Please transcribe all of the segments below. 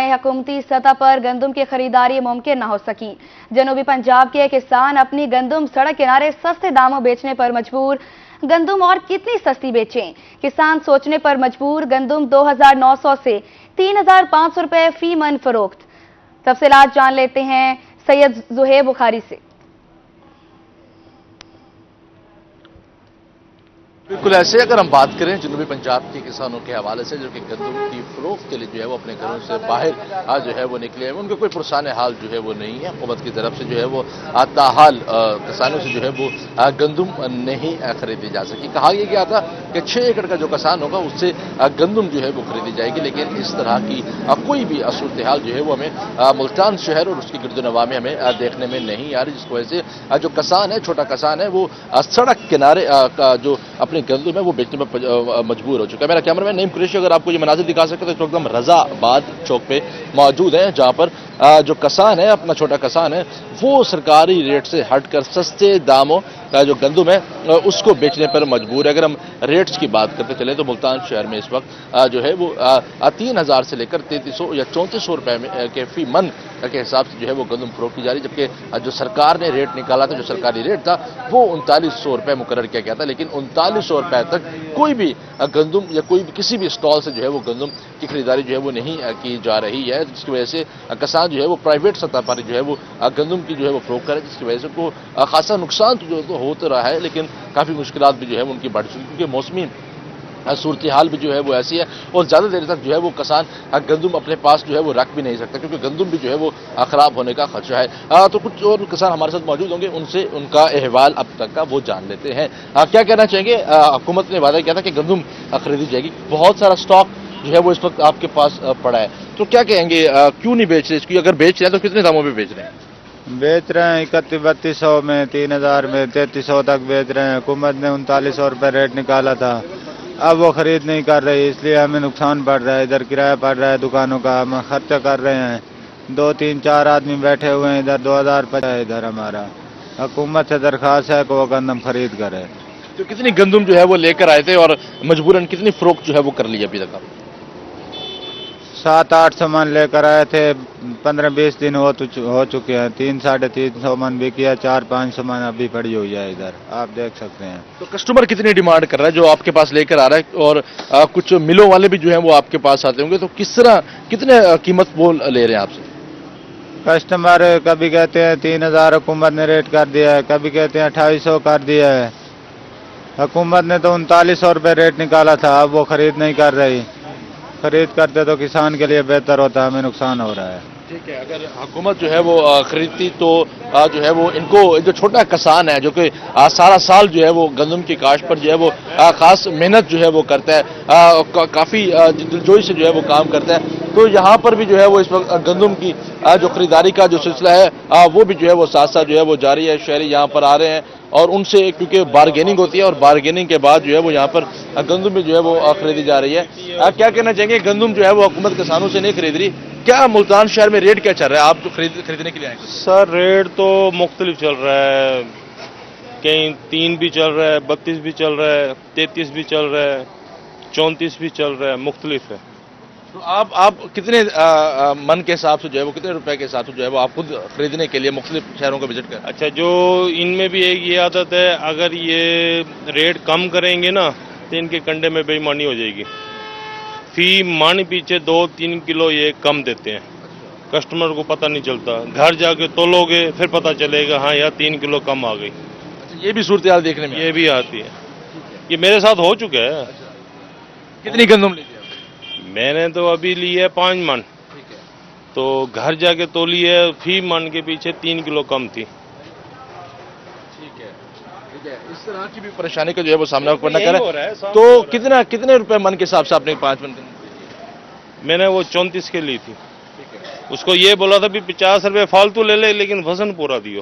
हुकूमती सतह पर गंदम की खरीदारी मुमकिन न हो सकी। जनूबी पंजाब के किसान अपनी गंदम सड़क किनारे सस्ते दामों बेचने पर मजबूर। गंदम और कितनी सस्ती बेचें, किसान सोचने पर मजबूर। गंदम 2,900 से 3,500 रुपए फी मन फरोख्त। तफसीलात जान लेते हैं सैयद जुहेब बुखारी से। बिल्कुल ऐसे अगर हम बात करें जनूबी पंजाब के किसानों के हवाले से जो कि गंदम की फरोख्त के लिए जो है वो अपने घरों से बाहर जो है वो निकले हैं, उनका कोई पुरसान हाल जो है वो नहीं है। हुकूमत की तरफ से जो है वो ताहाल किसानों से जो है वो गंदम नहीं खरीदी जा सकी। कहा यह गया था कि 6 एकड़ का जो किसान होगा उससे गंदम जो है वो खरीदी जाएगी, लेकिन इस तरह की कोई भी सूरत हाल जो है वो हमें मुल्तान शहर और उसकी गिरदोनवा में हमें देखने में नहीं आ रही, जिसकी वजह से जो किसान है, छोटा किसान है, वो सड़क किनारे जो अपनी गंदम है वो बेचने में मजबूर हो चुका है। मेरा कैमरामैन नईम कुरैशी अगर आपको ये मनाजिर दिखा सकते तो एकदम रजाबाद चौक पे मौजूद है, जहां पर जो किसान है, अपना छोटा किसान है, वो सरकारी रेट से हटकर सस्ते दामों जो गंदम है उसको बेचने पर मजबूर है। अगर हम रेट्स की बात करते चले तो मुल्तान शहर में इस वक्त जो है वो 3,000 से लेकर 3,300 या 3,400 रुपए के फी मन के हिसाब से जो है वो गंदम फरोख्त की जा रही है, जबकि जो सरकार ने रेट निकाला था, जो सरकारी रेट था वो 3,900 रुपए मुकर्रर किया गया था, लेकिन 3,900 रुपए तक कोई भी गंदम या कोई भी किसी भी स्टॉल से जो है वो गंदम की खरीदारी जो है वो नहीं की जा रही है, जिसकी वजह से किसान जो है वो प्राइवेट सतह पर जो है वो गंदम की जो है वो फरोख्त करे, जिसकी वजह से को खासा नुकसान तो जो होता रहा है, लेकिन काफ़ी मुश्किलात भी जो है उनकी बढ़ चुकी, क्योंकि मौसमी सूरत हाल भी जो है वो ऐसी है और ज़्यादा देर तक जो है वो किसान गंदम अपने पास जो है वो रख भी नहीं सकता, क्योंकि गंदम भी जो है वो ख़राब होने का खदशा है। तो कुछ और किसान हमारे साथ मौजूद होंगे, उनसे उनका अहवाल अब तक का वो जान लेते हैं। क्या कहना चाहेंगे? हुकूमत ने वादा किया था कि गंदम खरीदी जाएगी, बहुत सारा स्टॉक जो है वो इस वक्त आपके पास पड़ा है, तो क्या कहेंगे, क्यों नहीं बेच रहे इसकी? अगर बेच रहे हैं तो कितने दामों पर बेच रहे हैं? बेच रहे हैं 31-3200 में, 3,000 में, 3,300 तक बेच रहे हैं। हुकूमत ने 3,900 रुपये रेट निकाला था, अब वो खरीद नहीं कर रही, इसलिए हमें नुकसान पड़ रहा है। इधर किराया पड़ रहा है दुकानों का, हम खर्चा कर रहे हैं, 2-3-4 आदमी बैठे हुए हैं, इधर 2,000 रुपये इधर हमारा। हुकूमत से दरख्वास्त है कि वो गंदम खरीद करे। तो कितनी गंदम जो है वो लेकर आए थे और मजबूरन कितनी फरोख्त जो है वो कर ली अभी तक? 700-800 मन लेकर आए थे, 15-20 दिन हो चुके हैं। 300-350 मन भी किया, 400-500 मन अभी पड़ी हुई है इधर, आप देख सकते हैं। तो कस्टमर कितनी डिमांड कर रहा है जो आपके पास लेकर आ रहा है, और कुछ मिलों वाले भी जो है वो आपके पास आते होंगे, तो किस तरह कितने कीमत वो ले रहे हैं आपसे? कस्टमर कभी कहते हैं 3,000 हुकूमत ने रेट कर दिया है, कभी कहते हैं 2,800 कर दिया है। हुकूमत ने तो 3,900 रुपये रेट निकाला था, अब वो खरीद नहीं कर रही। खरीद करते तो किसान के लिए बेहतर होता, हमें नुकसान हो रहा है। ठीक है, अगर हुकूमत जो है वो खरीदती तो जो है वो इनको, जो छोटा किसान है जो कि सारा साल जो है वो गंदम की काश्त पर जो है वो खास मेहनत जो है वो करता है, काफ़ी दिलजोई से जो है वो काम करता है, तो यहाँ पर भी जो है वो इस वक्त गंदम की जो खरीदारी का जो सिलसिला है वो भी जो है वो साथ साथ जो है वो जारी है। शहरी यहाँ पर आ रहे हैं और उनसे, क्योंकि बारगेनिंग होती है और बारगेनिंग के बाद जो है वो यहाँ पर गंदम भी जो है वो खरीदी जा रही है। क्या कहना चाहेंगे? गंदम जो है वो हुकूमत किसानों से नहीं खरीद रही, क्या मुल्तान शहर में रेट क्या चल रहा है? आप तो खरीदने के लिए आए? सर रेट तो मुख्तलिफ चल रहा है, कहीं 3 भी चल रहा है, 32 भी चल रहा है, 33 भी चल रहा है, 34 भी चल रहा है, मुख्तलिफ है। तो आप कितने मन के हिसाब से जो है वो, कितने रुपए के हिसाब से जो है वो आप खुद खरीदने के लिए मुख्तलिफ शहरों का विजिट करें? अच्छा, जो इनमें भी एक ये आदत है, अगर ये रेट कम करेंगे ना तो इनके कंडे में बेईमानी हो जाएगी। फी मन पीछे 2-3 किलो ये कम देते हैं, कस्टमर को पता नहीं चलता, घर जाके तोलोगे फिर पता चलेगा हाँ यार 3 किलो कम आ गई। अच्छा, ये भी सूरत हाल देखने में ये भी आती है, ये मेरे साथ हो चुका है। कितनी गंदम ली? मैंने तो अभी ली है 5 मन, तो घर जाके तोली है, फी मन के पीछे 3 किलो कम थी। ठीक है, इस तरह की भी परेशानी का जो है वो सामना करना कर रहा है। तो कितने रुपए मन के हिसाब से आपने 5 मन? मैंने वो 34 के ली थी, उसको ये बोला था भी 50 रुपये फालतू ले ले, लेकिन वजन पूरा दियो,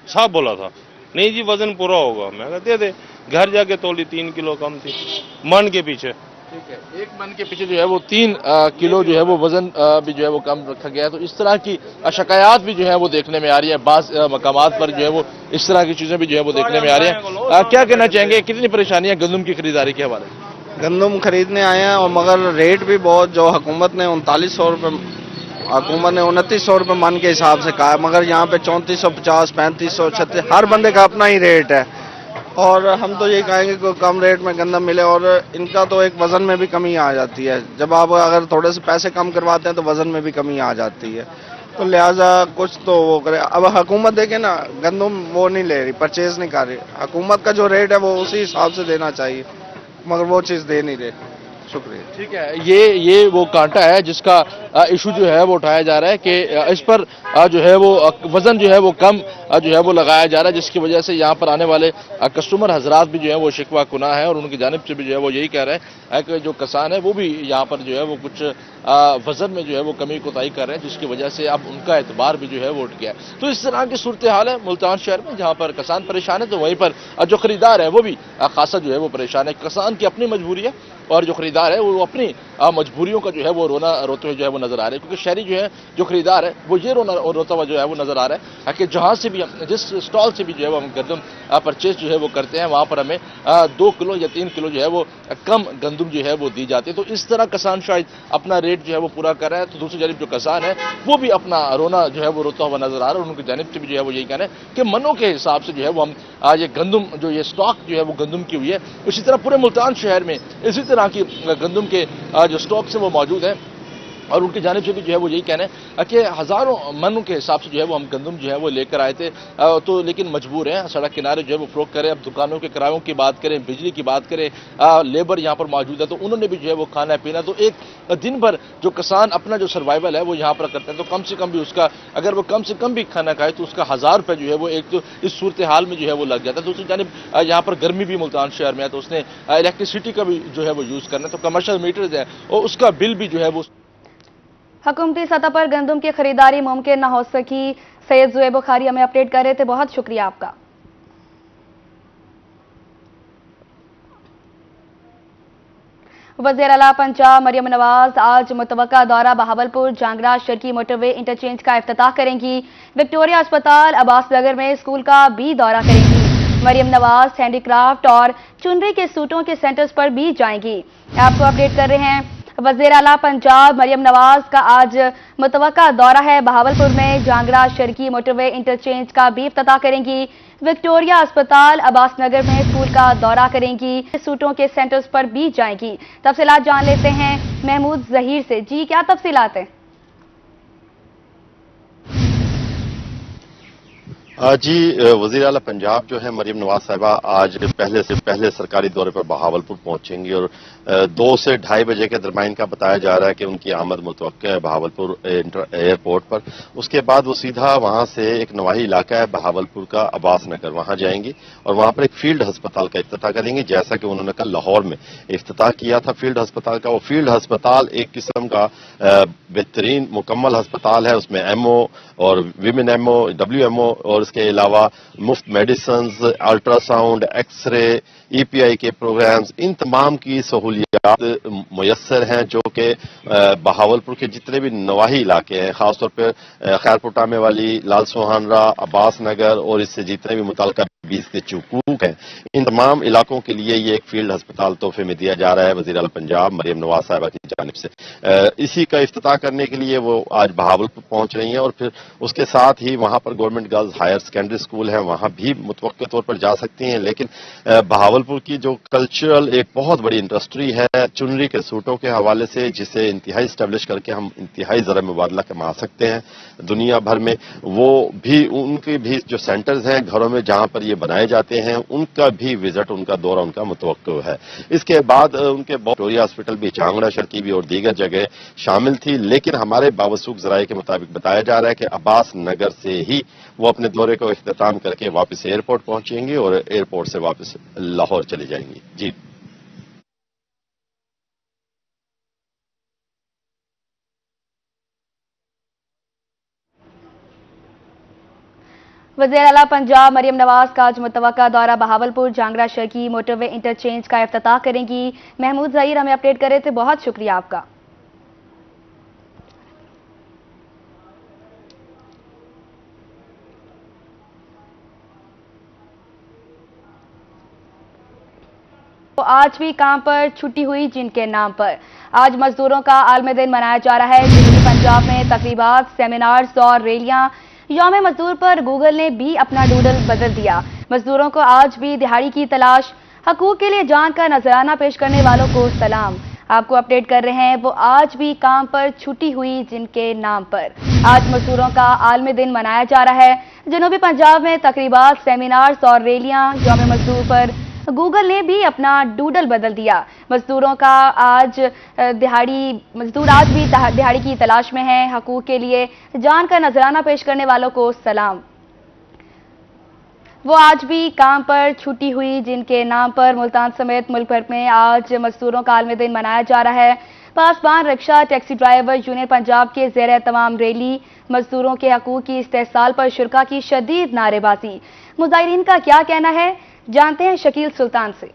साफ बोला था। नहीं जी वजन पूरा होगा, मैं कहते दे, घर जाके तोली 3 किलो कम थी मन के पीछे। ठीक है, एक मन के पीछे जो है वो 3 किलो जो है वो वजन भी जो है वो कम रखा गया है। तो इस तरह की शिकायत भी जो है वो देखने में आ रही है, बाज़ मकामात पर जो है वो इस तरह की चीजें भी जो है वो देखने में आ रही है। क्या कहना चाहेंगे, कितनी परेशानियां गंदम की खरीदारी के हवाले से? गंदम खरीदने आए हैं, और मगर रेट भी बहुत, जो हुकूमत ने 3,900 रुपये हुकूमत ने 2900 रुपये मन के हिसाब से कहा है, मगर यहाँ पे 3450, 3500, 36, हर बंदे का अपना ही रेट है। और हम तो यही कहेंगे कि कम रेट में गंदम मिले, और इनका तो एक वज़न में भी कमी आ जाती है। जब आप अगर थोड़े से पैसे कम करवाते हैं तो वज़न में भी कमी आ जाती है, तो लिहाजा कुछ तो वो करे। अब हुकूमत देखे ना, गंदम वो नहीं ले रही, परचेज नहीं कर रही। हुकूमत का जो रेट है वो उसी हिसाब से देना चाहिए, मगर वो चीज़ दे नहीं रही। शुक्रिया। ठीक है, ये वो कांटा है जिसका इशू जो है वो उठाया जा रहा है कि इस पर जो है वो वजन जो है वो कम जो है वो लगाया जा रहा है, जिसकी वजह से यहाँ पर आने वाले कस्टमर हजरात भी जो है वो शिकवा कुना है, और उनकी जानिब से भी जो है वो यही कह रहे हैं कि जो किसान है वो भी यहाँ पर जो है वो कुछ वजन में जो है वो कमी कोताही कर रहे हैं, जिसकी वजह से अब उनका एतबार भी जो है वो उठ गया है। तो इस तरह की सूरत हाल है मुल्तान शहर में, जहाँ पर किसान परेशान है तो वहीं पर जो खरीदार है वो भी खासा जो है वो परेशान है। किसान की अपनी मजबूरी है और जो खरीदार है वो अपनी मजबूरियों का जो है वो रोते हुए जो है वो नजर आ रहे हैं, क्योंकि शहरी जो है जो खरीदार है वो ये रोता हुआ जो है वो नजर आ रहा है कि जहां से भी हम जिस स्टॉल से भी जो है वो हम गंदम परचेज जो है वो करते हैं, वहां पर हमें 2 किलो या 3 किलो जो है वो कम गंदम जो है वो दी जाती है। तो इस तरह किसान शायद अपना रेट जो है वो पूरा कर रहा है, तो दूसरी जानिब जो किसान है वो भी अपना रोना जो है वो रोता हुआ नजर आ रहा है, और उनकी जानिब से भी जो है वो यही कहना है कि मनों के हिसाब से जो है वो हम ये गंदम जो ये स्टॉक जो है वो गंदम की हुई है, उसी तरह पूरे मुल्तान शहर में इसी तरह की गंदम के जो स्टॉक से वो मौजूद है, और उनकी जानिब से भी जो है वो यही कहना है कि हज़ारों मनों के हिसाब से जो है वो हम गंदम जो है वो लेकर आए थे, तो लेकिन मजबूर हैं सड़क किनारे जो है वो फरोख्त करें। अब दुकानों के किरायों की बात करें, बिजली की बात करें, लेबर यहाँ पर मौजूद है, तो उन्होंने भी जो है वो खाना पीना, तो एक दिन भर जो किसान अपना जो सर्वाइवल है वो यहाँ पर करते हैं, तो कम से कम भी उसका अगर वो कम से कम भी खाना खाए तो उसका 1000 रुपये जो है वो एक तो इस सूरत हाल में जो है वो लग जाता है। दूसरी जानिब यहाँ पर गर्मी भी मुल्तान शहर में है, तो उसने इलेक्ट्रिसिटी का भी जो है वो यूज़ करना है, तो कमर्शियल मीटर्स है और उसका बिल भी जो है वो। हुकूमती सतह पर गंदम की खरीदारी मुमकिन न हो सकी, सैयद ज़ुएब बुखारी हमें अपडेट कर रहे थे, बहुत शुक्रिया आपका। वज़ीर आला पंजाब मरियम नवाज आज मुतवक्का दौरा बहावलपुर जांगरा शर्की मोटरवे इंटरचेंज का इफ्तिताह करेंगी। विक्टोरिया अस्पताल अब्बास नगर में स्कूल का भी दौरा करेंगी। मरियम नवाज हैंडीक्राफ्ट और चुनरी के सूटों के सेंटर्स पर भी जाएंगी। आपको अपडेट कर रहे हैं, वज़ीर आला पंजाब मरियम नवाज का आज मुतवक्का दौरा है। बहावलपुर में जांगरा शर्की मोटरवे इंटरचेंज का भी इफ्तिताह करेंगी। विक्टोरिया अस्पताल अब्बास नगर में स्कूल का दौरा करेंगी। सूटों के सेंटर्स पर भी जाएंगी। तफसीलात जान लेते हैं महमूद जहीर से। जी, क्या तफसीलात हैं? जी, वज़ीर आला पंजाब जो है मरियम नवाज साहिबा आज पहले से पहले सरकारी दौरे पर बहावलपुर पहुंचेंगी, और 2 से 2:30 बजे के दरमियान का बताया जा रहा है कि उनकी आमद मुतवक्किल है बहावलपुर एयरपोर्ट पर। उसके बाद वो सीधा वहां से एक नवाही इलाका है बहावलपुर का अब्बास नगर, वहां जाएंगी और वहां पर एक फील्ड अस्पताल का इफ्तिताह करेंगे, जैसा कि उन्होंने कल लाहौर में इफ्तिताह किया था फील्ड अस्पताल का। वो फील्ड अस्पताल एक किस्म का बेहतरीन मुकम्मल अस्पताल है, उसमें एमओ और विमेन एमओ, WMO और इसके अलावा मुफ्त मेडिसिन, अल्ट्रासाउंड, एक्सरे, EPI के प्रोग्राम्स, इन तमाम की सहूलियात मुयस्सर हैं, जो कि बहावलपुर के जितने भी नवाही इलाके हैं, खासतौर पर खैरपुटा में वाली, लाल सुहानरा, अब्बास नगर और इससे जितने भी मुतल्लिका 20 के चुकूक हैं, इन तमाम इलाकों के लिए ये एक फील्ड अस्पताल तोहफे में दिया जा रहा है वज़ीर आला पंजाब मरियम नवाज साहिबा की जानिब से। इसी का इफ्तिताह करने के लिए वो आज बहावलपुर पहुंच रही हैं, और फिर उसके साथ ही वहां पर government girls higher secondary school है, वहां भी मुतवक्किल तौर पर जा सकती हैं। लेकिन बहावलपुर की जो कल्चरल एक बहुत बड़ी इंडस्ट्री है चुनरी के सूटों के हवाले से, जिसे इंतहाई स्टैब्लिश करके हम इंतहाई ज़रा मुबादला कमा सकते हैं दुनिया भर में, वो भी उनके भी जो सेंटर्स हैं घरों में जहां पर ये बनाए जाते हैं, उनका भी विजिट, उनका दौरा उनका मुतवक्किल है। इसके बाद उनके विक्टोरिया हॉस्पिटल भी, जांगड़ा शर्की भी और दीगर जगह शामिल थी। लेकिन हमारे बावसूख जराये के मुताबिक बताया जा रहा है कि अब्बास नगर से ही वो अपने दौरे को इख्तिताम करके वापस एयरपोर्ट पहुंचेंगी और एयरपोर्ट से वापस लाहौर चली जाएंगी। जी, वज़ीर आला पंजाब मरियम नवाज का आज मुतवक्का दौरा बहावलपुर जांगरा शर्की मोटरवे इंटरचेंज का इफ्तिताह करेंगी। महमूद ज़हीर हमें अपडेट कर रहे थे, बहुत शुक्रिया आपका। तो आज भी काम पर छुट्टी हुई जिनके नाम पर। आज मजदूरों का आलमी दिन मनाया जा रहा है। पंजाब में तकरीबात, सेमिनार्स और रैलियां। यौम मजदूर पर गूगल ने भी अपना डूडल बदल दिया। मजदूरों को आज भी दिहाड़ी की तलाश, हकूक के लिए जान का नजराना पेश करने वालों को सलाम। आपको अपडेट कर रहे हैं वो आज भी काम पर छुट्टी हुई जिनके नाम पर। आज मजदूरों का आलमी दिन मनाया जा रहा है। जनूबी पंजाब में तकरीबात, सेमिनार्स और रैलियां। यौम मजदूर पर गूगल ने भी अपना डूडल बदल दिया। मजदूर आज भी दिहाड़ी की तलाश में हैं। हकूक के लिए जान का नजराना पेश करने वालों को सलाम। वो आज भी काम पर छुट्टी हुई जिनके नाम पर। मुल्तान समेत मुल्क भर में आज मजदूरों का आलमी दिन मनाया जा रहा है। पासबान, rickshaw, taxi driver union Punjab के ज़ेर तमाम रैली। मजदूरों के हकूक की इस्तेहसाल पर शुरा की शदीद नारेबाजी। मुजाहिरीन का क्या कहना है, जानते हैं शकील सुल्तान से।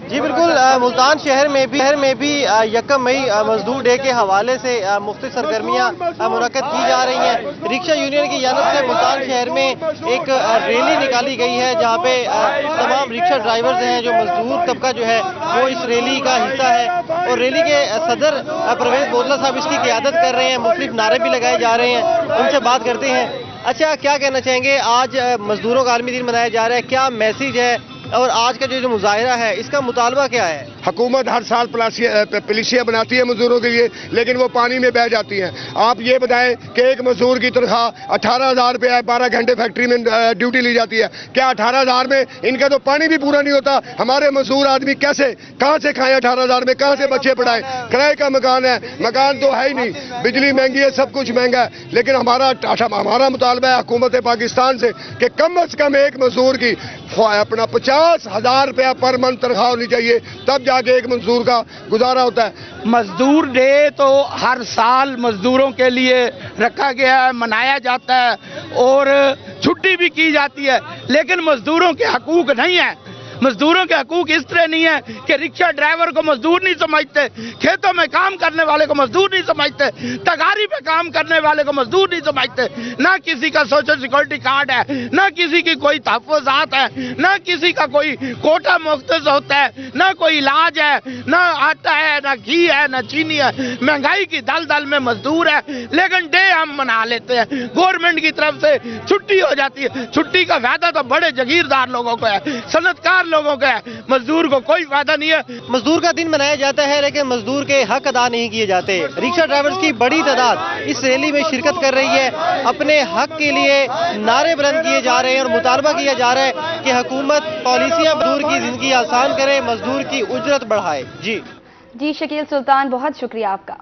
जी बिल्कुल, मुल्तान शहर में भी 1 मई मजदूर डे के हवाले से मुख्तलिफ सरगर्मियां मुनक्कद की जा रही हैं। रिक्शा यूनियन की जानिब से मुल्तान शहर में एक रैली निकाली गई है जहां पे तमाम रिक्शा ड्राइवर्स हैं, जो मजदूर तबका जो है वो इस रैली का हिस्सा है। और रैली के सदर परवेज बोदला साहब इसकी क़ियादत कर रहे हैं। मुख्तलिफ नारे भी लगाए जा रहे हैं, उनसे बात करते हैं। अच्छा, क्या कहना चाहेंगे, आज मजदूरों का आलमी दिन मनाया जा रहा है, क्या मैसेज है और आज का जो मुजाहिरा है इसका मुतालबा क्या है? हुकूमत हर साल पॉलिसियां बनाती है मजदूरों के लिए, लेकिन वो पानी में बह जाती हैं। आप ये बताएं कि एक मजदूर की तनख्वाह 18,000 रुपये है, 12 घंटे फैक्ट्री में ड्यूटी ली जाती है। क्या 18,000 में इनका तो पानी भी पूरा नहीं होता? हमारे मजदूर आदमी कहाँ से खाएं? 18,000 में कहाँ से बच्चे पढ़ाएं? किराए का मकान है, मकान तो है ही नहीं, बिजली महंगी है, सब कुछ महंगा है। लेकिन हमारा मुतालबा है हुकूमत पाकिस्तान से कि कम से कम एक मजदूर की अपना 50,000 रुपया पर मंथ तनख्वाह होनी चाहिए, तब जाके एक मजदूर का गुजारा होता है। मजदूर डे तो हर साल मजदूरों के लिए रखा गया है, मनाया जाता है और छुट्टी भी की जाती है, लेकिन मजदूरों के हकूक नहीं है। मजदूरों के हकूक इस तरह नहीं है कि रिक्शा ड्राइवर को मजदूर नहीं समझते, खेतों में काम करने वाले को मजदूर नहीं समझते, तगारी पे काम करने वाले को मजदूर नहीं समझते। ना किसी का सोशल सिक्योरिटी कार्ड है, ना किसी की कोई तहफ़्फ़ुज़ात है, ना किसी का कोई कोटा मुख्तस होता है, ना कोई इलाज है, ना आटा है, ना घी है, ना चीनी है। महंगाई की दलदल में मजदूर है, लेकिन डे हम मना लेते हैं। गवर्नमेंट की तरफ से छुट्टी हो जाती है। छुट्टी का फायदा तो बड़े जागीरदार लोगों को है, सनतकार लोगों का है, मजदूर को कोई फायदा नहीं है। मजदूर का दिन मनाया जाता है, लेकिन मजदूर के हक अदा नहीं किए जाते। रिक्शा ड्राइवर्स की बड़ी तादाद इस रैली में शिरकत कर रही है। अपने हक के लिए नारे बुलंद किए जा रहे हैं और मुतालबा किया जा रहा है कि हुकूमत पॉलिसियां मजदूर की जिंदगी आसान करे, मजदूर की उजरत बढ़ाए। जी शकील सुल्तान, बहुत शुक्रिया आपका।